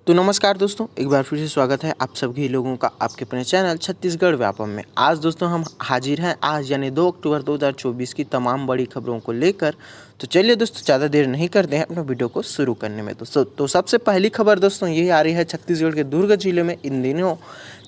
तो नमस्कार दोस्तों, एक बार फिर से स्वागत है आप सभी लोगों का आपके अपने चैनल छत्तीसगढ़ व्यापम में। आज दोस्तों हम हाजिर हैं आज यानी 2 अक्टूबर 2024 की तमाम बड़ी खबरों को लेकर। तो चलिए दोस्तों, ज़्यादा देर नहीं करते हैं अपना वीडियो को शुरू करने में। दोस्तों तो सबसे पहली खबर दोस्तों यही आ रही है छत्तीसगढ़ के दुर्ग जिले में इन दिनों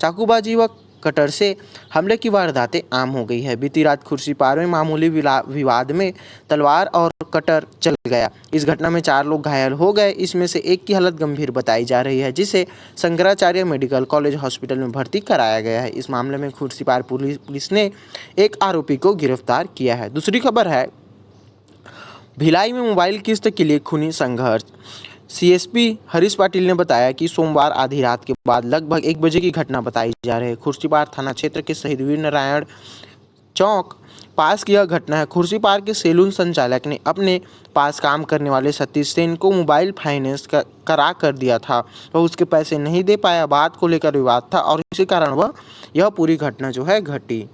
चाकूबाजी व कटर से हमले की वारदातें आम हो गई है। बीती रात खुर्सीपार में मामूली विवाद में तलवार और कटर चल गया। इस घटना में 4 लोग घायल हो गए। इसमें से एक की हालत गंभीर बताई जा रही है, जिसे शंकराचार्य मेडिकल कॉलेज हॉस्पिटल में भर्ती कराया गया है। इस मामले में खुर्सीपार पुलिस ने एक आरोपी को गिरफ्तार किया है। दूसरी खबर है भिलाई में मोबाइल किस्त के लिए खूनी संघर्ष। सीएसपी हरीश पाटिल ने बताया कि सोमवार आधी रात के बाद लगभग 1 बजे की घटना बताई जा रही है। खुर्सीपार थाना क्षेत्र के शहीद वीर नारायण चौक पास की यह घटना है। खुर्सीपार के सैलून संचालक ने अपने पास काम करने वाले सतीश सेन को मोबाइल फाइनेंस करा कर दिया था। वह उसके पैसे नहीं दे पाया। बात को लेकर विवाद था और इसी कारण वह यह पूरी घटना जो है घटी।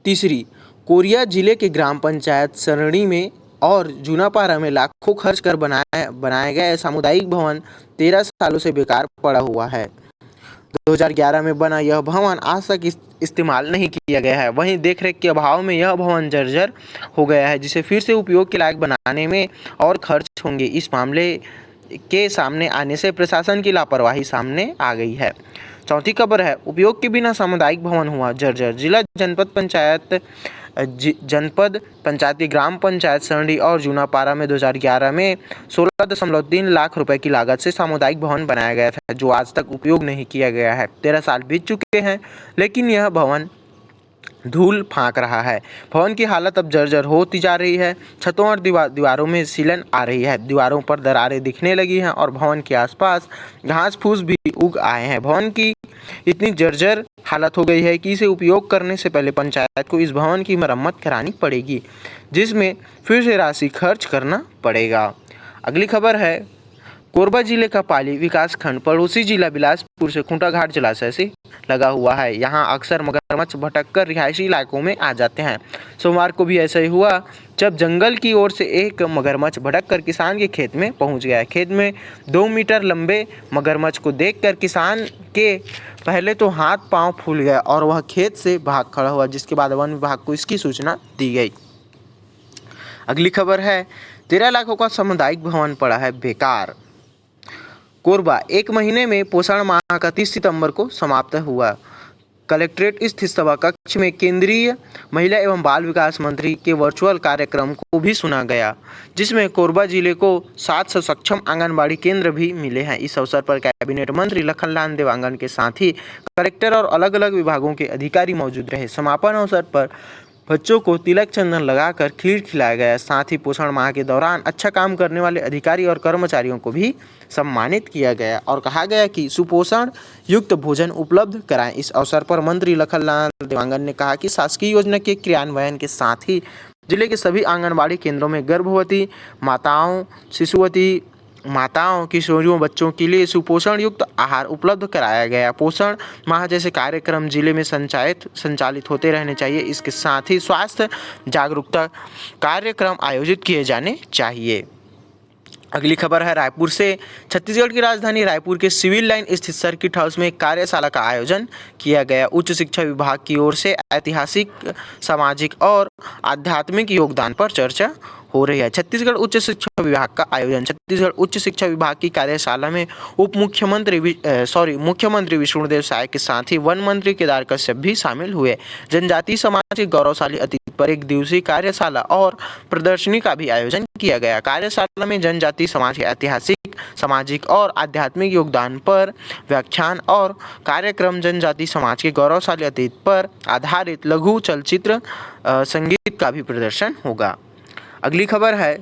तीसरी, कोरिया जिले के ग्राम पंचायत सरणी में और जूनापारा में लाखों खर्च कर बनाया गया सामुदायिक भवन 13 सालों से बेकार पड़ा हुआ है। 2011 में बना यह भवन आज तक इस्तेमाल नहीं किया गया है। वहीं देखरेख के अभाव में यह भवन जर्जर हो गया है, जिसे फिर से उपयोग के लायक बनाने में और खर्च होंगे। इस मामले के सामने आने से प्रशासन की लापरवाही सामने आ गई है। चौथी खबर है उपयोग के बिना सामुदायिक भवन हुआ जर्जर। जिला जनपद पंचायती ग्राम पंचायत सरणी और जूनापारा में 2011 में 16.3 लाख रुपए की लागत से सामुदायिक भवन बनाया गया था, जो आज तक उपयोग नहीं किया गया है। 13 साल बीत चुके हैं, लेकिन यह भवन धूल फांक रहा है। भवन की हालत अब जर्जर होती जा रही है। छतों और दीवारों में सीलन आ रही है। दीवारों पर दरारें दिखने लगी हैं और भवन के आसपास घास फूस भी उग आए हैं। भवन की इतनी जर्जर हालत हो गई है कि इसे उपयोग करने से पहले पंचायत को इस भवन की मरम्मत करानी पड़ेगी, जिसमें फिर से राशि खर्च करना पड़ेगा। अगली खबर है कोरबा जिले का पाली विकासखंड पड़ोसी जिला बिलासपुर से खूंटा घाट जलाशय से लगा हुआ है। यहाँ अक्सर मगरमच्छ भटककर रिहायशी इलाकों में आ जाते हैं। सोमवार को भी ऐसा ही हुआ, जब जंगल की ओर से एक मगरमच्छ भटककर किसान के खेत में पहुंच गया। खेत में 2 मीटर लंबे मगरमच्छ को देखकर किसान के पहले तो हाथ पांव फूल गया और वह खेत से भाग खड़ा हुआ, जिसके बाद वन विभाग को इसकी सूचना दी गई। अगली खबर है 13 लाखों का सामुदायिक भवन पड़ा है बेकार। कोरबा 1 महीने में पोषण माह का 30 सितंबर को समाप्त हुआ। कलेक्ट्रेट स्थित सभा कक्ष में केंद्रीय महिला एवं बाल विकास मंत्री के वर्चुअल कार्यक्रम को भी सुना गया, जिसमें कोरबा जिले को 7 सक्षम आंगनबाड़ी केंद्र भी मिले हैं। इस अवसर पर कैबिनेट मंत्री लखनलाल देवांगन के साथ ही कलेक्टर और अलग अलग विभागों के अधिकारी मौजूद रहे। समापन अवसर पर बच्चों को तिलक चंदन लगाकर खीर खिलाया गया। साथ ही पोषण माह के दौरान अच्छा काम करने वाले अधिकारी और कर्मचारियों को भी सम्मानित किया गया और कहा गया कि सुपोषण युक्त भोजन उपलब्ध कराएं। इस अवसर पर मंत्री लखनलाल देवांगन ने कहा कि शासकीय योजना के क्रियान्वयन के साथ ही जिले के सभी आंगनबाड़ी केंद्रों में गर्भवती माताओं, शिशुवती माताओं, किशोरियों, बच्चों के लिए सुपोषण युक्त आहार उपलब्ध कराया गया। पोषण माह जैसे कार्यक्रम जिले में संचालित होते रहने चाहिए। इसके साथ ही स्वास्थ्य जागरूकता कार्यक्रम आयोजित किए जाने चाहिए। अगली खबर है रायपुर से। छत्तीसगढ़ की राजधानी रायपुर के सिविल लाइन स्थित सर्किट हाउस में एक कार्यशाला का आयोजन किया गया। उच्च शिक्षा विभाग की ओर से ऐतिहासिक, सामाजिक और आध्यात्मिक योगदान पर चर्चा हो रही है। छत्तीसगढ़ उच्च शिक्षा विभाग का आयोजन। छत्तीसगढ़ उच्च शिक्षा विभाग की कार्यशाला में मुख्यमंत्री विष्णुदेव साय के साथ ही वन मंत्री केदार कश्यप भी शामिल हुए। जनजातीय समाज के गौरवशाली अतीत पर 1 दिवसीय कार्यशाला और प्रदर्शनी का भी आयोजन किया गया। कार्यशाला में जनजातीय समाज के ऐतिहासिक, सामाजिक और आध्यात्मिक योगदान पर व्याख्यान और कार्यक्रम, जनजातीय समाज के गौरवशाली अतीत पर आधारित लघु चलचित्र, संगीत का भी प्रदर्शन होगा। अगली खबर है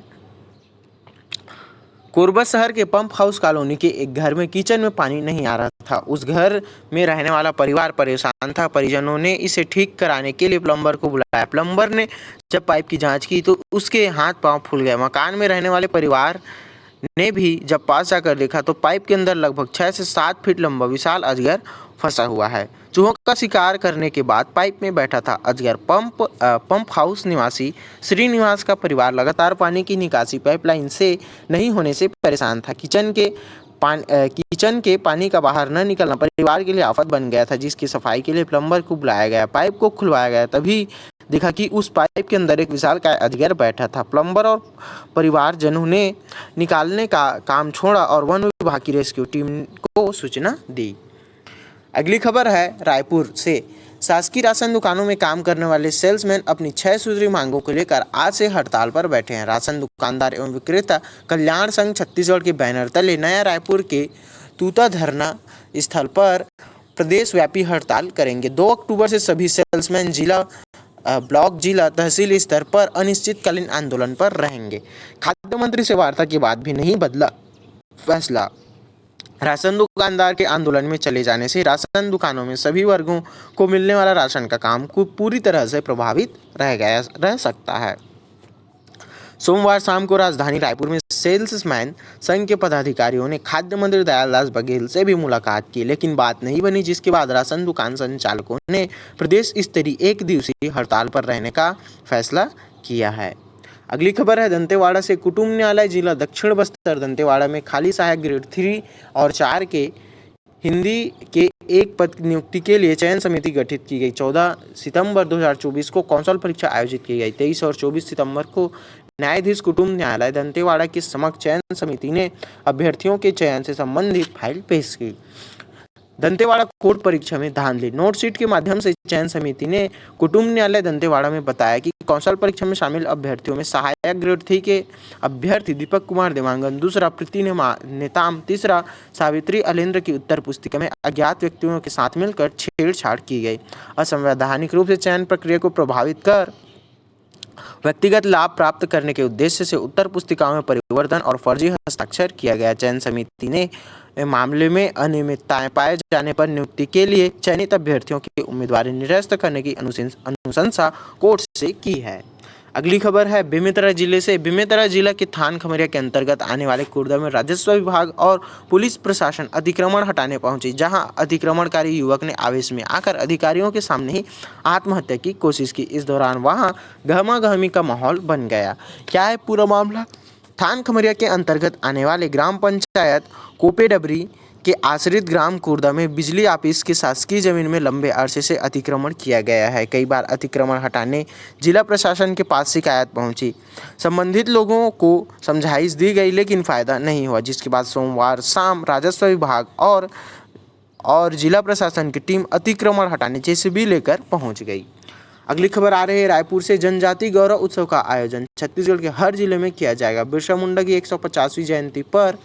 कोरबा शहर के पंप हाउस कॉलोनी के एक घर में किचन में पानी नहीं आ रहा था। उस घर में रहने वाला परिवार परेशान था। परिजनों ने इसे ठीक कराने के लिए प्लम्बर को बुलाया। प्लम्बर ने जब पाइप की जांच की तो उसके हाथ पांव फूल गए। मकान में रहने वाले परिवार ने भी जब पास जाकर देखा तो पाइप के अंदर लगभग 6 से 7 फीट लंबा विशाल अजगर फंसा हुआ है। चूहों का शिकार करने के बाद पाइप में बैठा था अजगर। पंप हाउस निवासी श्रीनिवास का परिवार लगातार पानी की निकासी पाइपलाइन से नहीं होने से परेशान था। किचन के पानी का बाहर न निकलना परिवार के लिए आफत बन गया था, जिसकी सफाई के लिए प्लम्बर को बुलाया गया। पाइप को खुलवाया गया, तभी देखा कि उस पाइप के अंदर एक विशालकाय अजगर बैठा था। प्लम्बर और परिवारजनों ने निकालने का काम छोड़ा और वन विभाग की रेस्क्यू टीम को सूचना दी। अगली खबर है रायपुर से। शासकीय राशन दुकानों में काम करने वाले सेल्समैन अपनी 6 सूत्री मांगों को लेकर आज से हड़ताल पर बैठे हैं। राशन दुकानदार एवं विक्रेता कल्याण संघ छत्तीसगढ़ के बैनर तले नया रायपुर के तूता धरना स्थल पर प्रदेश व्यापी हड़ताल करेंगे। 2 अक्टूबर से सभी सेल्समैन जिला, ब्लॉक, जिला, तहसील स्तर पर अनिश्चितकालीन आंदोलन पर रहेंगे। खाद्य मंत्री से वार्ता के बाद भी नहीं बदला फैसला। राशन दुकानदार के आंदोलन में चले जाने से राशन दुकानों में सभी वर्गों को मिलने वाला राशन का काम को पूरी तरह से प्रभावित रह सकता है। सोमवार शाम को राजधानी रायपुर में सेल्समैन संघ के पदाधिकारियों ने खाद्य मंत्री दयालदास बघेल से भी मुलाकात की, लेकिन बात नहीं बनी, जिसके बाद राशन दुकान संचालकों ने प्रदेश स्तरीय 1 दिवसीय हड़ताल पर रहने का फैसला किया है। अगली खबर है दंतेवाड़ा से। कुटुंब न्यायालय जिला दक्षिण बस्तर दंतेवाड़ा में खाली सहायक ग्रेड 3 और 4 के हिंदी के एक पद की नियुक्ति के लिए चयन समिति गठित की गई। 14 सितंबर 2024 को कौशल परीक्षा आयोजित की गई। 23 और 24 सितंबर को न्यायाधीश कुटुंब न्यायालय दंतेवाड़ा के समक्ष चयन समिति ने अभ्यर्थियों के चयन से संबंधित फाइल पेश की। दंतेवाड़ा कोर्ट परीक्षा में धांधली। नोट शीट के माध्यम से चयन समिति ने कुटुंब न्यायालय दंतेवाड़ा में बताया कि कौशल परीक्षा में शामिल अभ्यर्थियों में सहायक ग्रेड 3 के अभ्यर्थी दीपक कुमार देवांगन, दूसरा प्रीति नेताम, तीसरा सावित्री अलेंद्र की उत्तर पुस्तिका में अज्ञात व्यक्तियों के साथ मिलकर छेड़छाड़ की गई। असंवैधानिक रूप से चयन प्रक्रिया को प्रभावित कर व्यक्तिगत लाभ प्राप्त करने के उद्देश्य से उत्तर पुस्तिकाओं में परिवर्तन और फर्जी हस्ताक्षर किया गया। चयन समिति ने मामले में अनियमितताएं पाए जाने पर नियुक्ति के लिए चयनित अभ्यर्थियों की उम्मीदवारी निरस्त करने की अनुशंसा कोर्ट से की है। अगली खबर है बेमेतरा जिले से। बेमेतरा जिला के थान खमरिया के अंतर्गत आने वाले कुर्दा में राजस्व विभाग और पुलिस प्रशासन अतिक्रमण हटाने पहुंची, जहां अतिक्रमणकारी युवक ने आवेश में आकर अधिकारियों के सामने ही आत्महत्या की कोशिश की। इस दौरान वहां गहमा-गहमी का माहौल बन गया। क्या है पूरा मामला? थान खमरिया के अंतर्गत आने वाले ग्राम पंचायत कोपेडबरी के आश्रित ग्राम कुर्दा में बिजली ऑफिस की शासकीय जमीन में लंबे अरसे से अतिक्रमण किया गया है। कई बार अतिक्रमण हटाने जिला प्रशासन के पास शिकायत पहुंची। संबंधित लोगों को समझाइश दी गई, लेकिन फायदा नहीं हुआ, जिसके बाद सोमवार शाम राजस्व विभाग और जिला प्रशासन की टीम अतिक्रमण हटाने जेसीबी लेकर पहुंच गई। अगली खबर आ रही है रायपुर से। जनजाति गौरव उत्सव का आयोजन छत्तीसगढ़ के हर जिले में किया जाएगा। बिरसा मुंडा की 150वीं जयंती पर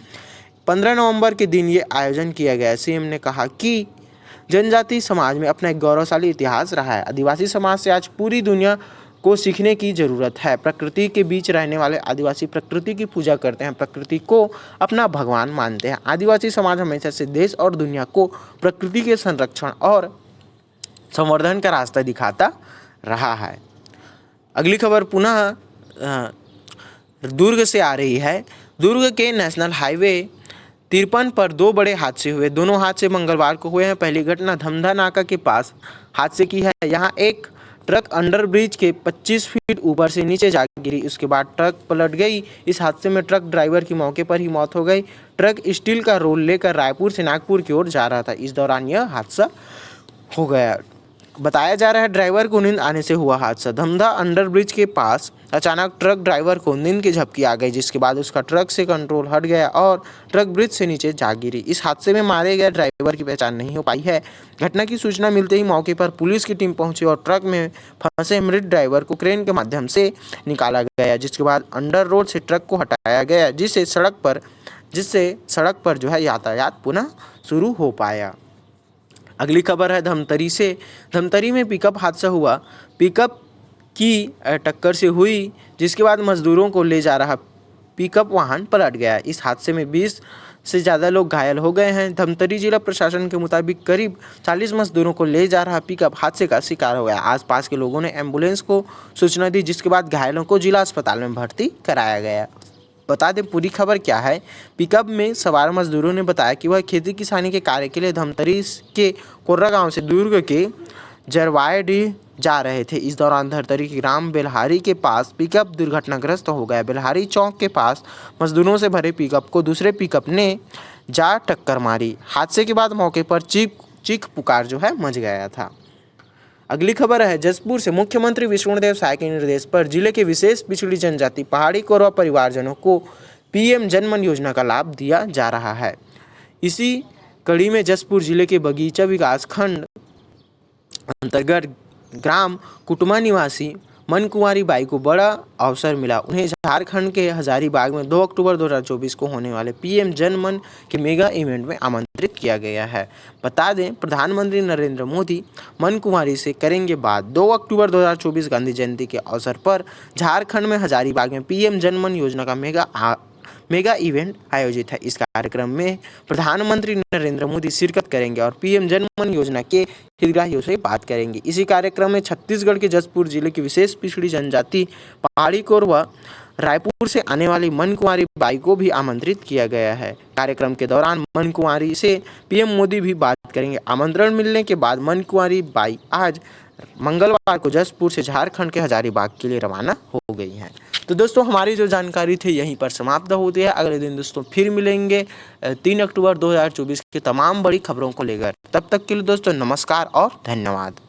15 नवंबर के दिन ये आयोजन किया गया। सीएम ने कहा कि जनजाति समाज में अपना एक गौरवशाली इतिहास रहा है। आदिवासी समाज से आज पूरी दुनिया को सीखने की जरूरत है। प्रकृति के बीच रहने वाले आदिवासी प्रकृति की पूजा करते हैं, प्रकृति को अपना भगवान मानते हैं। आदिवासी समाज हमेशा से देश और दुनिया को प्रकृति के संरक्षण और संवर्धन का रास्ता दिखाता रहा है। अगली खबर पुनः दुर्ग से आ रही है। दुर्ग के नेशनल हाईवे 53 पर 2 बड़े हादसे हुए। दोनों हादसे मंगलवार को हुए हैं। पहली घटना धमधा नाका के पास हादसे की है। यहाँ एक ट्रक अंडरब्रिज के 25 फीट ऊपर से नीचे जा गिरी। उसके बाद ट्रक पलट गई। इस हादसे में ट्रक ड्राइवर की मौके पर ही मौत हो गई। ट्रक स्टील का रोल लेकर रायपुर से नागपुर की ओर जा रहा था। इस दौरान यह हादसा हो गया। बताया जा रहा है ड्राइवर को नींद आने से हुआ हादसा। धमधा अंडरब्रिज के पास अचानक ट्रक ड्राइवर को नींद की झपकी आ गई, जिसके बाद उसका ट्रक से कंट्रोल हट गया और ट्रक ब्रिज से नीचे जा गिरी। इस हादसे में मारे गए ड्राइवर की पहचान नहीं हो पाई है। घटना की सूचना मिलते ही मौके पर पुलिस की टीम पहुंची और ट्रक में फंसे मृत ड्राइवर को क्रेन के माध्यम से निकाला गया, जिसके बाद अंडर रोड से ट्रक को हटाया गया, जिससे सड़क पर जो है यातायात पुनः शुरू हो पाया। अगली खबर है धमतरी से। धमतरी में पिकअप हादसा हुआ। पिकअप की टक्कर से हुई, जिसके बाद मजदूरों को ले जा रहा पिकअप वाहन पलट गया। इस हादसे में 20 से ज़्यादा लोग घायल हो गए हैं। धमतरी जिला प्रशासन के मुताबिक करीब 40 मजदूरों को ले जा रहा पिकअप हादसे का शिकार हो गया। आसपास के लोगों ने एम्बुलेंस को सूचना दी, जिसके बाद घायलों को जिला अस्पताल में भर्ती कराया गया। बता दें पूरी खबर क्या है। पिकअप में सवार मजदूरों ने बताया कि वह खेती किसानी के कार्य के लिए धमतरी के कोर्रा गांव से दुर्ग के जरवाएडीह जा रहे थे। इस दौरान धमतरी के ग्राम बेलहारी के पास पिकअप दुर्घटनाग्रस्त हो गया। बेलहारी चौक के पास मजदूरों से भरे पिकअप को दूसरे पिकअप ने जा टक्कर मारी। हादसे के बाद मौके पर चीख पुकार जो है मच गया था। अगली खबर है जसपुर से। मुख्यमंत्री विष्णुदेव साय के निर्देश पर जिले के विशेष पिछड़ी जनजाति पहाड़ी कोरवा परिवारजनों को पीएम जनमन योजना का लाभ दिया जा रहा है। इसी कड़ी में जसपुर जिले के बगीचा विकास खंड अंतर्गत ग्राम कुटुमा निवासी मन कुंवारी बाई को बड़ा अवसर मिला। उन्हें झारखंड के हजारीबाग में 2 अक्टूबर 2024 को होने वाले पीएम जनमन के मेगा इवेंट में आमंत्रित किया गया है। बता दें प्रधानमंत्री नरेंद्र मोदी मन कुंवारी से करेंगे बात। 2 अक्टूबर 2024 गांधी जयंती के अवसर पर झारखंड में हजारीबाग में पीएम जनमन योजना का मेगा इवेंट आयोजित है। इस कार्यक्रम में प्रधानमंत्री नरेंद्र मोदी शिरकत करेंगे और पीएम जनमन योजना के हितग्राहियों से बात करेंगे। इसी कार्यक्रम में छत्तीसगढ़ के जसपुर जिले की विशेष पिछड़ी जनजाति पहाड़ी कोरवा रायपुर से आने वाली मन कुंवारी बाई को भी आमंत्रित किया गया है। कार्यक्रम के दौरान मन कुंवारी से पीएम मोदी भी बात करेंगे। आमंत्रण मिलने के बाद मन कुंवारी बाई आज मंगलवार को जसपुर से झारखंड के हजारीबाग के लिए रवाना हो गई हैं। तो दोस्तों हमारी जो जानकारी थी यहीं पर समाप्त होती है। अगले दिन दोस्तों फिर मिलेंगे 3 अक्टूबर 2024 की तमाम बड़ी खबरों को लेकर। तब तक के लिए दोस्तों नमस्कार और धन्यवाद।